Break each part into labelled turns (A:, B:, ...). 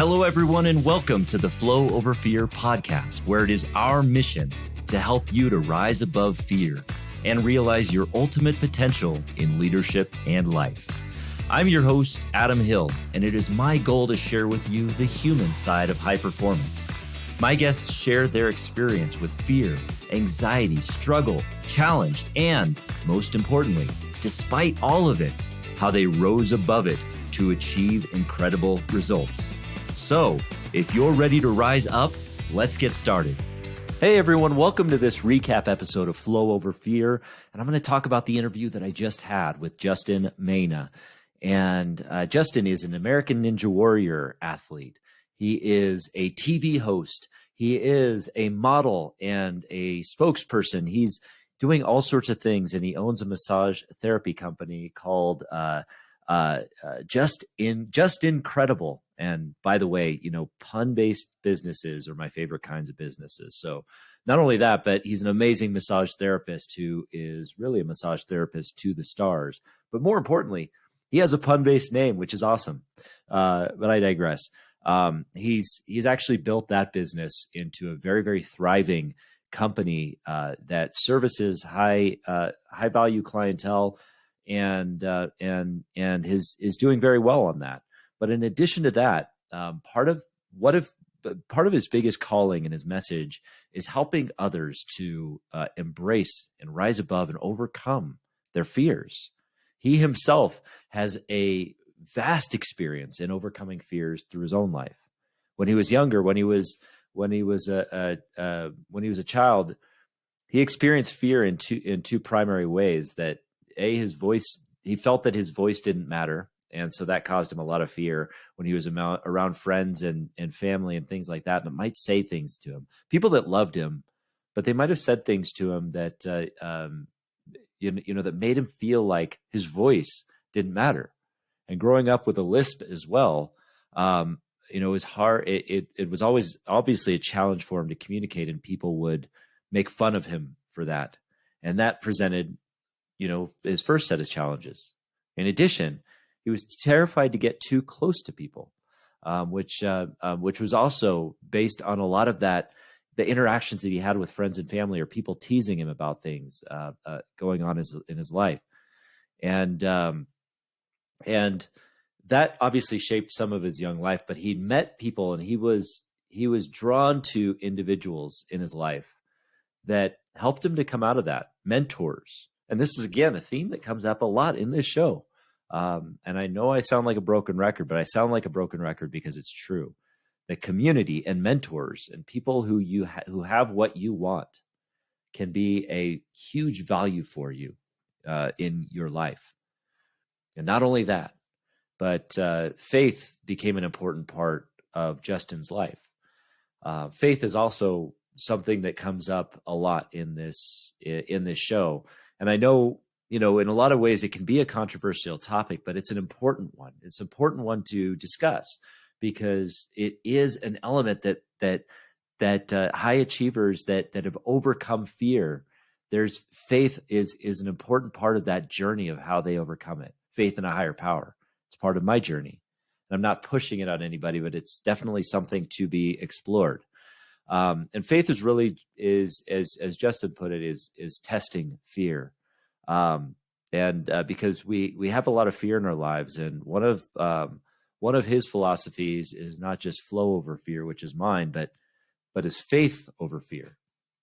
A: Hello, everyone, and welcome to the Flow Over Fear podcast, where it is our mission to help you to rise above fear and realize your ultimate potential in leadership and life. I'm your host, Adam Hill, and it is my goal to share with you the human side of high performance. My guests share their experience with fear, anxiety, struggle, challenge, and most importantly, despite all of it, how they rose above it to achieve incredible results. So, if you're ready to rise up, let's get started. Hey everyone, welcome to this recap episode of Flow Over Fear. And I'm going to talk about the interview that I just had with Justin Maina. And Justin is an American Ninja Warrior athlete. He is a TV host. He is a model and a spokesperson. He's doing all sorts of things, and he owns a massage therapy company called Just Incredible. And by the way, pun-based businesses are my favorite kinds of businesses. So not only that, but he's an amazing massage therapist who is really a massage therapist to the stars. But more importantly, he has a pun-based name, which is awesome. But I digress. He's actually built that business into a very, very thriving company that services high value clientele and is doing very well on that. But in addition to that, part of his biggest calling and his message is helping others to embrace and rise above and overcome their fears. He himself has a vast experience in overcoming fears through his own life. When he was younger, when he was a child, he experienced fear in two primary ways. That he felt that his voice didn't matter. And so that caused him a lot of fear when he was around friends and family and things like that. And it might say things to him, people that loved him, but they might have said things to him that, that made him feel like his voice didn't matter. And growing up with a lisp as well, it was hard. It was always obviously a challenge for him to communicate, and people would make fun of him for that. And that presented, his first set of challenges. In addition, he was terrified to get too close to people, which was also based on a lot of the interactions that he had with friends and family, or people teasing him about things going on in his life, and that obviously shaped some of his young life. But he met people, and he was drawn to individuals in his life that helped him to come out of that. Mentors, and this is again a theme that comes up a lot in this show. And I know I sound like a broken record, but I sound like a broken record because it's true. The community and mentors and people who have what you want can be a huge value for you in your life. And not only that, but faith became an important part of Justin's life. Faith is also something that comes up a lot in this show. And I know, in a lot of ways it can be a controversial topic, but it's an important one. It's an important one to discuss because it is an element that high achievers that have overcome fear. There's faith is an important part of that journey of how they overcome it. Faith in a higher power. It's part of my journey. And I'm not pushing it on anybody, but it's definitely something to be explored. And faith is really as Justin put it, is testing fear. Because we have a lot of fear in our lives, and one of his philosophies is not just flow over fear, which is mine, but is faith over fear,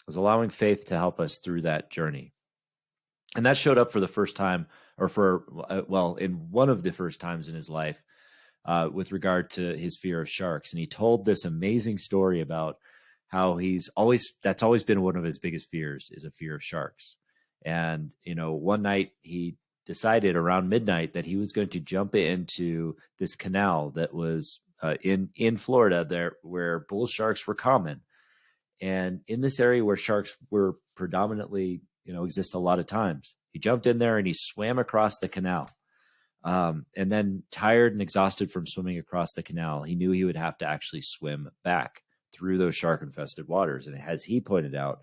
A: is allowing faith to help us through that journey. And that showed up for the first time, in one of the first times in his life, with regard to his fear of sharks. And he told this amazing story about how that's always been one of his biggest fears, is a fear of sharks. And, one night he decided around midnight that he was going to jump into this canal that was in Florida there, where bull sharks were common. And in this area where sharks were predominantly, exist a lot of times, he jumped in there and he swam across the canal. And then, tired and exhausted from swimming across the canal, he knew he would have to actually swim back through those shark-infested waters. And as he pointed out,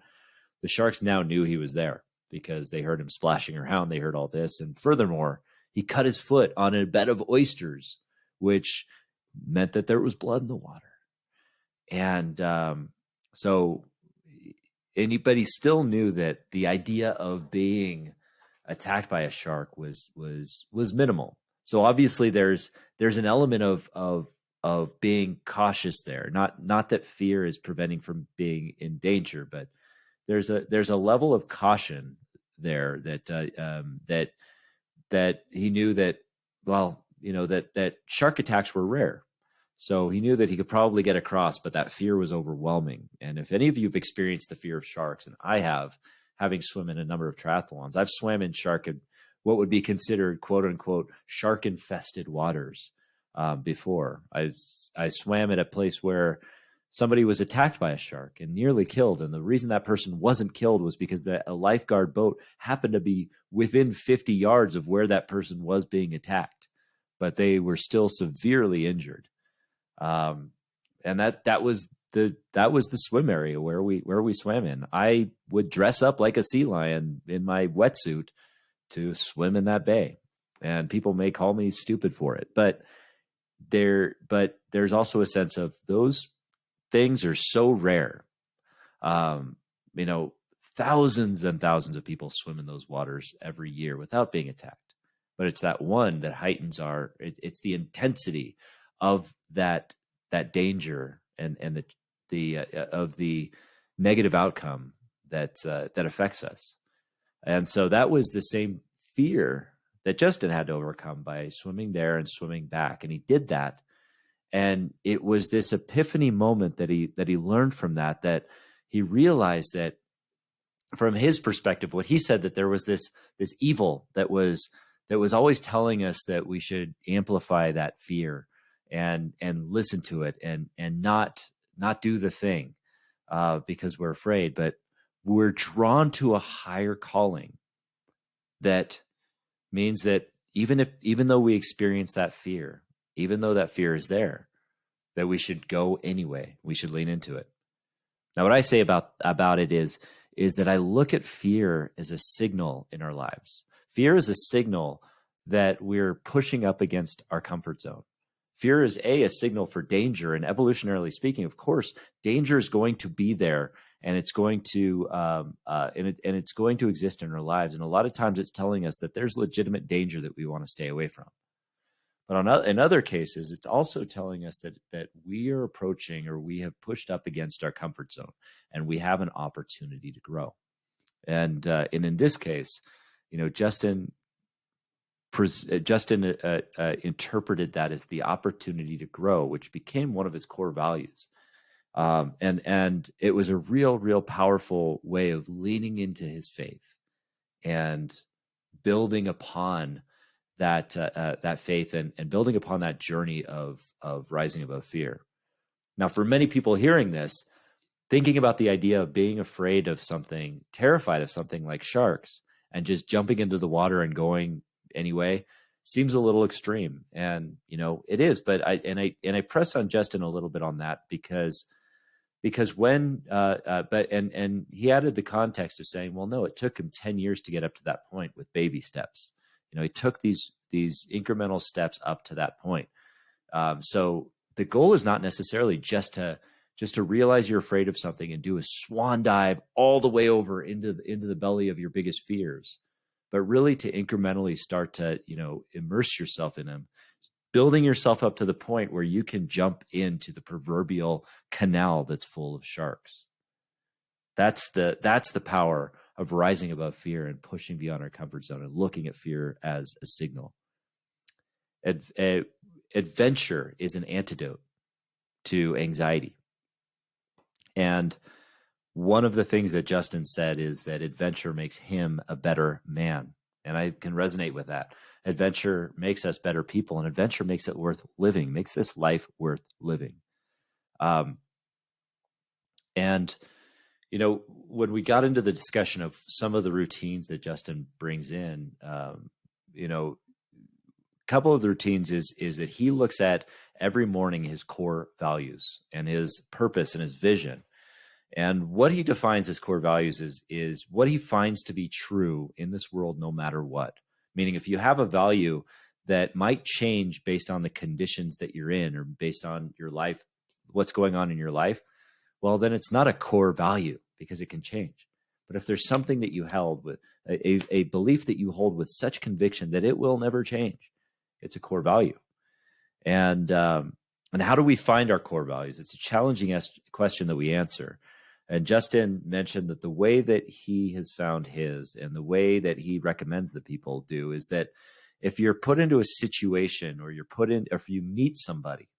A: the sharks now knew he was there because they heard him splashing around. They heard all this. And furthermore, he cut his foot on a bed of oysters, which meant that there was blood in the water. And but he still knew that the idea of being attacked by a shark was minimal. So obviously there's an element of being cautious there. Not that fear is preventing from being in danger, but there's a level of caution there that he knew that, well, that shark attacks were rare. So he knew that he could probably get across, but that fear was overwhelming. And if any of you have experienced the fear of sharks, and I have, having swum in a number of triathlons, I've swam in what would be considered quote unquote shark infested waters before. I swam at a place where somebody was attacked by a shark and nearly killed. And the reason that person wasn't killed was because a lifeguard boat happened to be within 50 yards of where that person was being attacked, but they were still severely injured. And that was the swim area where we swam in. I would dress up like a sea lion in my wetsuit to swim in that bay, and people may call me stupid for it, but there's also a sense of those things are so rare. Thousands and thousands of people swim in those waters every year without being attacked, but it's that one that heightens it's the intensity of that danger and the negative outcome that affects us. And so that was the same fear that Justin had to overcome by swimming there and swimming back. And he did that. And it was this epiphany moment that he learned from that he realized that from his perspective, what he said, that there was this evil that was always telling us that we should amplify that fear and listen to it and not do the thing because we're afraid, but we're drawn to a higher calling. That means that even though we experience that fear, even though that fear is there, that we should go anyway. We should lean into it. Now, what I say about it is that I look at fear as a signal in our lives. Fear is a signal that we're pushing up against our comfort zone. Fear is a signal for danger, and evolutionarily speaking, of course, danger is going to be there, and it's going to it's going to exist in our lives. And a lot of times, it's telling us that there's legitimate danger that we want to stay away from. But in other cases, it's also telling us that we are approaching, or we have pushed up against our comfort zone, and we have an opportunity to grow. And in this case, Justin interpreted that as the opportunity to grow, which became one of his core values. And it was a real powerful way of leaning into his faith and building upon that faith and building upon that journey of rising above fear. Now, for many people hearing this, thinking about the idea of being afraid of something, terrified of something like sharks, and just jumping into the water and going anyway, seems a little extreme. And it is. But I pressed on Justin a little bit on that because when and he added the context of saying, well, no, it took him 10 years to get up to that point with baby steps. He took these incremental steps up to that point. So the goal is not necessarily just to realize you're afraid of something and do a swan dive all the way over into the belly of your biggest fears, but really to incrementally start to immerse yourself in them, building yourself up to the point where you can jump into the proverbial canal that's full of sharks. That's the power of rising above fear and pushing beyond our comfort zone and looking at fear as a signal. Adventure is an antidote to anxiety. And one of the things that Justin said is that adventure makes him a better man. And I can resonate with that. Adventure makes us better people, and adventure makes it worth living, makes this life worth living. When we got into the discussion of some of the routines that Justin brings in, a couple of the routines is that he looks at every morning his core values and his purpose and his vision. And what he defines as core values is what he finds to be true in this world, no matter what. Meaning, if you have a value that might change based on the conditions that you're in or based on your life, what's going on in your life, well, then it's not a core value because it can change. But if there's something that you held with a belief that you hold with such conviction that it will never change, it's a core value. And how do we find our core values? It's a challenging question that we answer. And Justin mentioned that the way that he has found his and the way that he recommends that people do is that if you're put into a situation or if you meet somebody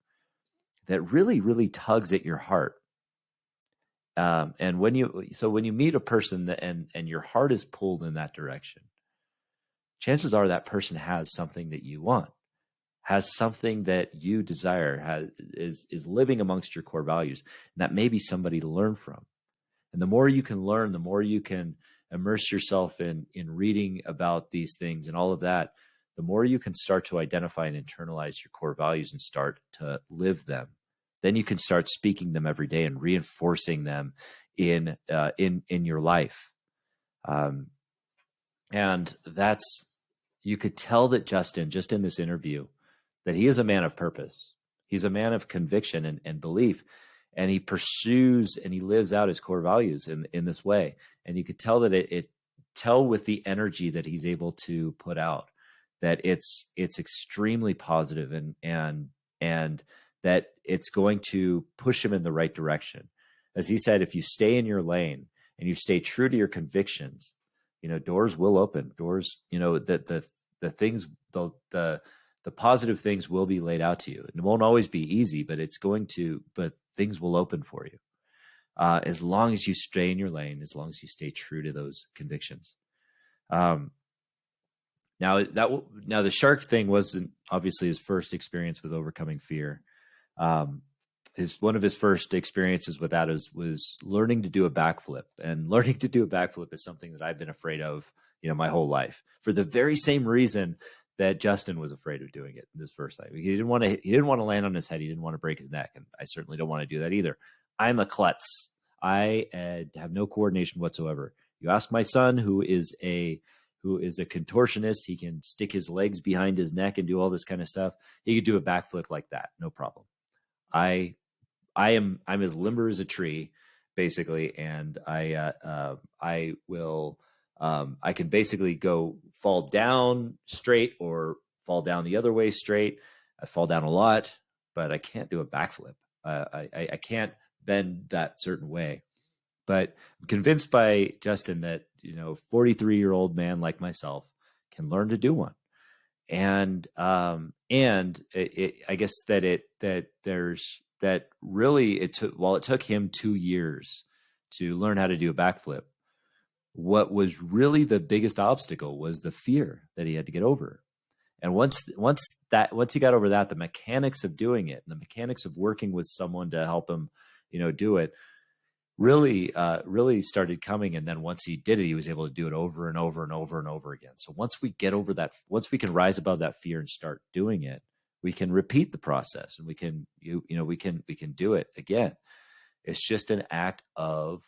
A: that really, really tugs at your heart, and when you meet a person and your heart is pulled in that direction, chances are that person has something that you want, has something that you desire, is living amongst your core values, and that may be somebody to learn from. And the more you can learn, the more you can immerse yourself in reading about these things and all of that, the more you can start to identify and internalize your core values and start to live them. Then you can start speaking them every day and reinforcing them in your life. And you could tell that Justin, just in this interview, that he is a man of purpose. He's a man of conviction and belief, and he pursues and he lives out his core values in this way. And you could tell that tell with the energy that he's able to put out that it's extremely positive and that it's going to push him in the right direction. As he said, if you stay in your lane and you stay true to your convictions, doors will open. Doors, the things, the positive things will be laid out to you. It won't always be easy, but things will open for you. As long as you stay in your lane, as long as you stay true to those convictions. Now the shark thing wasn't obviously his first experience with overcoming fear. One of his first experiences with that was learning to do a backflip. And learning to do a backflip is something that I've been afraid of, my whole life, for the very same reason that Justin was afraid of doing it this first time. He didn't want to land on his head. He didn't want to break his neck, and I certainly don't want to do that either. I'm a klutz. I have no coordination whatsoever. You ask my son, who is a contortionist. He can stick his legs behind his neck and do all this kind of stuff. He could do a backflip like that, no problem. I'm as limber as a tree, basically, and I can basically fall down straight or fall down the other way straight. I fall down a lot, but I can't do a backflip. I can't bend that certain way. But I'm convinced by Justin that 43-year-old man like myself can learn to do one. And I guess that really it took him 2 years to learn how to do a backflip. What was really the biggest obstacle was the fear that he had to get over. And once he got over that, the mechanics of doing it and the mechanics of working with someone to help him, do it really started coming. And then once he did it, he was able to do it over and over and over and over again. So once we get over that, once we can rise above that fear and start doing it, we can repeat the process and we can do it again. It's just an act of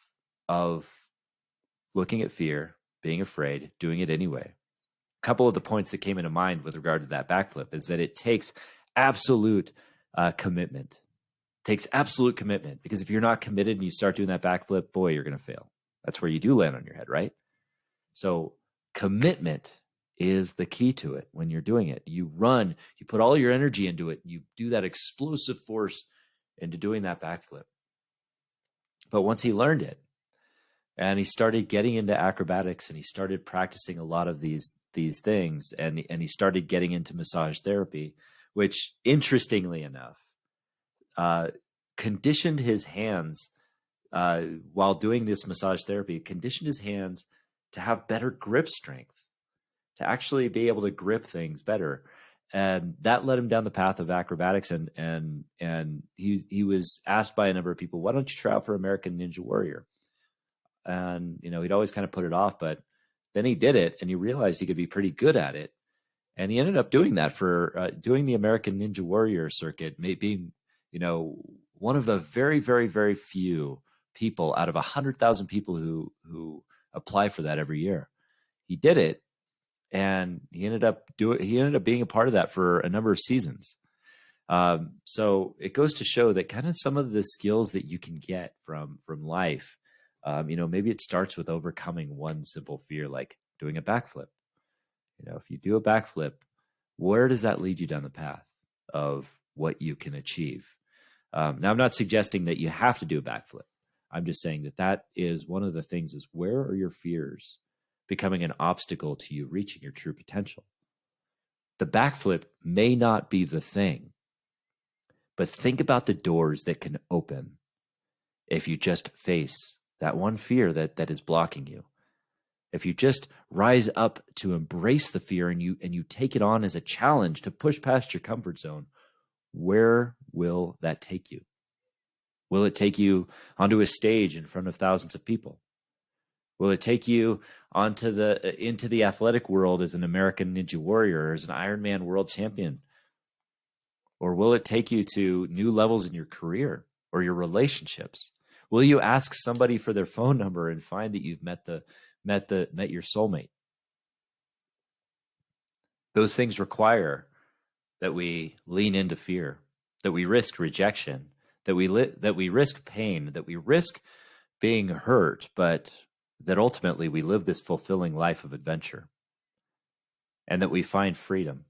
A: looking at fear, being afraid, doing it anyway. A couple of the points that came into mind with regard to that backflip is that it takes absolute commitment. It takes absolute commitment, because if you're not committed and you start doing that backflip, boy, you're going to fail. That's where you do land on your head, right? So commitment is the key to it. When you're doing it, you run, you put all your energy into it, you do that explosive force into doing that backflip. But once he learned it, and he started getting into acrobatics, and he started practicing a lot of these things, and he started getting into massage therapy, which, interestingly enough, conditioned his hands while doing this massage therapy, conditioned his hands to have better grip strength, to actually be able to grip things better. And that led him down the path of acrobatics. And he was asked by a number of people, why don't you try out for American Ninja Warrior? And, he'd always kind of put it off, but then he did it and he realized he could be pretty good at it. And he ended up doing that for doing the American Ninja Warrior circuit, being, one of the very, very, very few people out of 100,000 people who apply for that every year. He did it. And he ended up being a part of that for a number of seasons. So it goes to show that kind of some of the skills that you can get from life, maybe it starts with overcoming one simple fear, like doing a backflip. If you do a backflip, where does that lead you down the path of what you can achieve? Now, I'm not suggesting that you have to do a backflip. I'm just saying that is one of the things is, where are your fears becoming an obstacle to you reaching your true potential? The backflip may not be the thing, but think about the doors that can open if you just face that one fear that is blocking you. If you just rise up to embrace the fear and you take it on as a challenge to push past your comfort zone, where will that take you? Will it take you onto a stage in front of thousands of people? Will it take you into the athletic world as an American Ninja Warrior, as an Ironman world champion? Or will it take you to new levels in your career or your relationships? Will you ask somebody for their phone number and find that you've met your soulmate? Those things require that we lean into fear, that we risk rejection, that we risk pain, that we risk being hurt, but that ultimately we live this fulfilling life of adventure, and that we find freedom.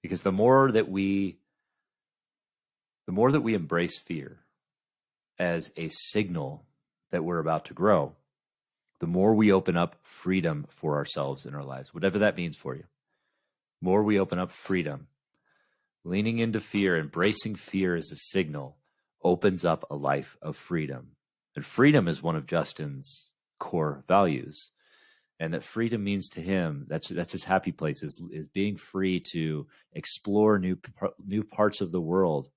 A: Because the more that we embrace fear as a signal that we're about to grow, the more we open up freedom for ourselves in our lives, whatever that means for you. The more we open up freedom, leaning into fear, embracing fear as a signal, opens up a life of freedom. And freedom is one of Justin's core values. And that freedom means to him, that's his happy place, is being free to explore new parts of the world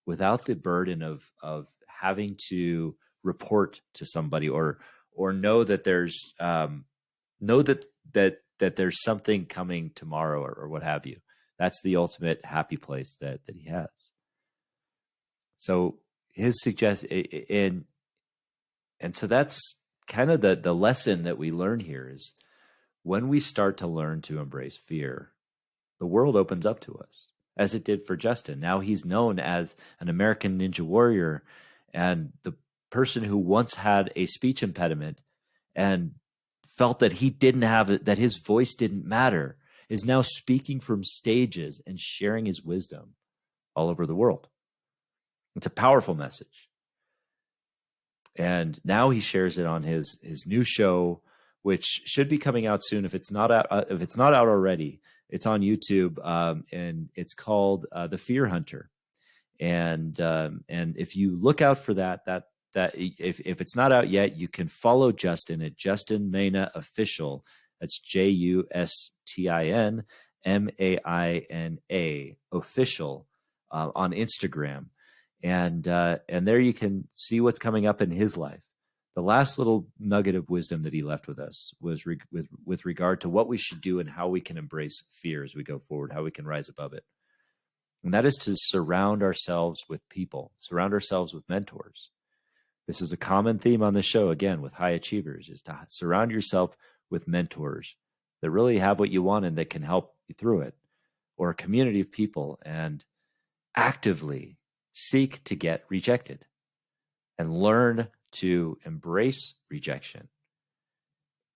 A: without the burden of having to report to somebody or know that there's that there's something coming tomorrow or what have you. That's the ultimate happy place that he has. So his suggestion, and so that's kind of the lesson that we learn here is, when we start to learn to embrace fear, the world opens up to us, as it did for Justin. Now he's known as an American Ninja Warrior, and the person who once had a speech impediment and felt that he didn't have it, that his voice didn't matter, is now speaking from stages and sharing his wisdom all over the world. It's a powerful message. And now he shares it on his new show, which should be coming out soon. If it's not out already, it's on YouTube, and it's called The Fear Hunter. And if you look out for that if it's not out yet, you can follow Justin at Justin Maina Official. That's JUSTIN MAINA Official on Instagram. And there you can see what's coming up in his life. The last little nugget of wisdom that he left with us was with regard to what we should do and how we can embrace fear as we go forward, how we can rise above it. And that is to surround ourselves with people, surround ourselves with mentors. This is a common theme on the show, again, with high achievers, is to surround yourself with mentors that really have what you want and that can help you through it, or a community of people, and actively seek to get rejected and learn to embrace rejection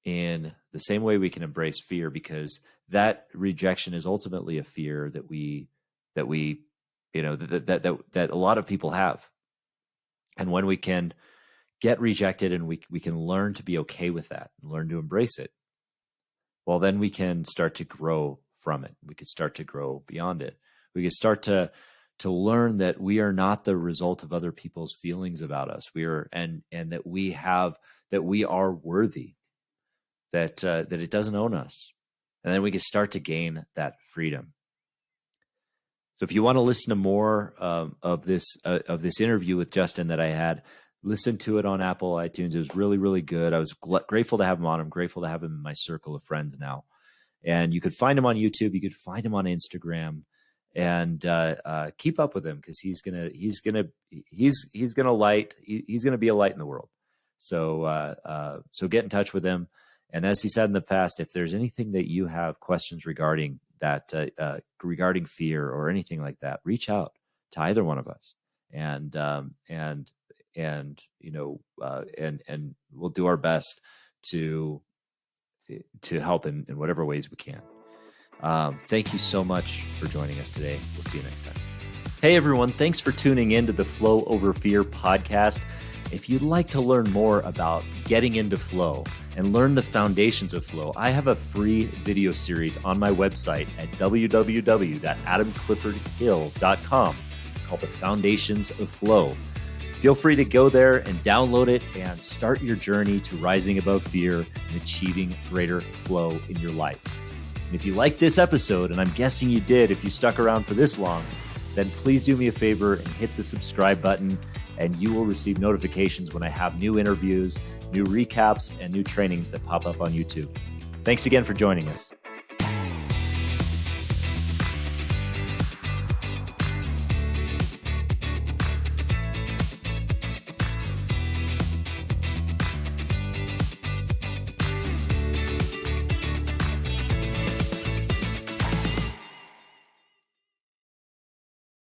A: in the same way we can embrace fear, because that rejection is ultimately a fear that a lot of people have. And when we can get rejected and we can learn to be okay with that, and learn to embrace it, well, then we can start to grow from it. We could start to grow beyond it. We could start to learn that we are not the result of other people's feelings about us. We are, and that we are worthy, that it doesn't own us. And then we can start to gain that freedom. So if you want to listen to more of this interview with Justin that I had, listen to it on Apple iTunes. It was really, really good. I was grateful to have him on. I'm grateful to have him in my circle of friends now. And you could find him on YouTube. You could find him on Instagram, and keep up with him, because he's gonna be a light in the world. So get in touch with him And as he said in the past, if there's anything that you have questions regarding that, regarding fear or anything like that, reach out to either one of us, and we'll do our best to help in whatever ways we can. Thank you so much for joining us today. We'll see you next time. Hey everyone, thanks for tuning in to the Flow Over Fear podcast. If you'd like to learn more about getting into flow and learn the foundations of flow, I have a free video series on my website at www.adamcliffordhill.com called The Foundations of Flow. Feel free to go there and download it and start your journey to rising above fear and achieving greater flow in your life. And if you like this episode, and I'm guessing you did if you stuck around for this long, then please do me a favor and hit the subscribe button, and you will receive notifications when I have new interviews, new recaps, and new trainings that pop up on YouTube. Thanks again for joining us.